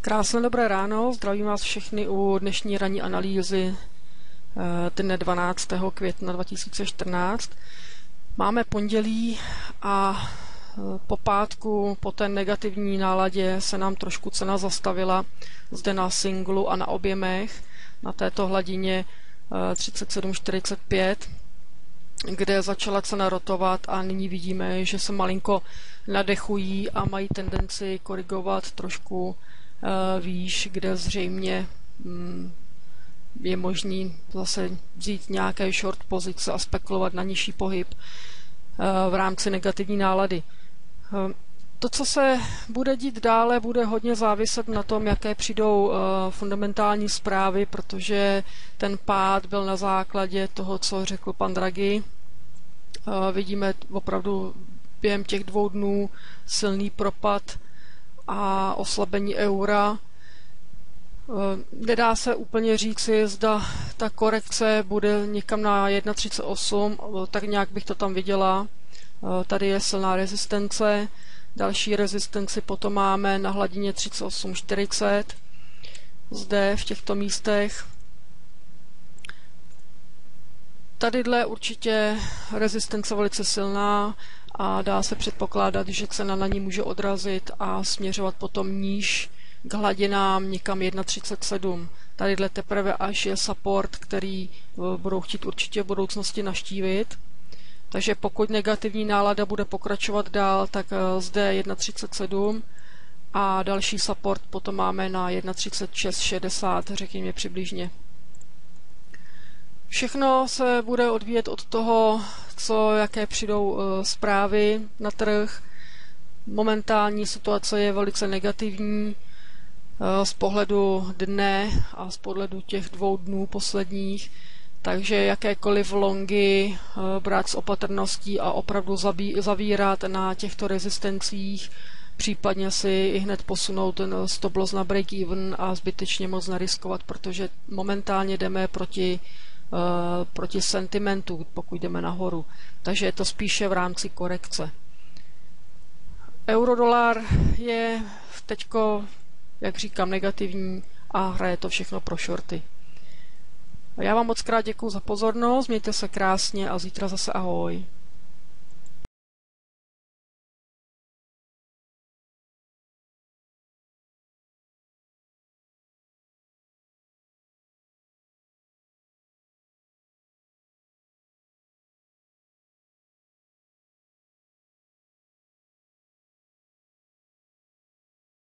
Krásné dobré ráno, zdravím vás všechny u dnešní ranní analýzy dne 12. května 2014. Máme pondělí a po pátku, po té negativní náladě se nám trošku cena zastavila zde na singlu a na objemech na této hladině 37,45, kde začala cena rotovat a nyní vidíme, že se malinko nadechují a mají tendenci korigovat trošku výš, kde zřejmě je možný zase vzít nějaké short pozice a spekulovat na nižší pohyb v rámci negativní nálady. To, co se bude dít dále, bude hodně záviset na tom, jaké přijdou fundamentální zprávy, protože ten pád byl na základě toho, co řekl pan Draghi. Vidíme opravdu během těch 2 dnů silný propad a oslabení eura. Nedá se úplně říci, zda ta korekce bude někam na 1,38, tak nějak bych to tam viděla. Tady je silná rezistence, další rezistenci potom máme na hladině 38,40, zde v těchto místech. Tadyhle určitě rezistence velice silná a dá se předpokládat, že cena na ní může odrazit a směřovat potom níž k hladinám někam 1,37. Tadyhle teprve až je support, který budou chtít určitě v budoucnosti navštívit. Takže pokud negativní nálada bude pokračovat dál, tak zde 1,37 a další support potom máme na 1,3660, řekněme přibližně. Všechno se bude odvíjet od toho, jaké přijdou zprávy na trh. Momentální situace je velice negativní z pohledu dne a z pohledu těch 2 dnů posledních, takže jakékoliv longy brát s opatrností a opravdu zavírat na těchto rezistencích, případně si i hned posunout ten stop loss na break even a zbytečně moc neriskovat, protože momentálně jdeme proti sentimentu, pokud jdeme nahoru. Takže je to spíše v rámci korekce. Euro-dolar je teďko, jak říkám, negativní a hraje to všechno pro shorty. Já vám moc krát děkuju za pozornost, mějte se krásně a zítra zase ahoj.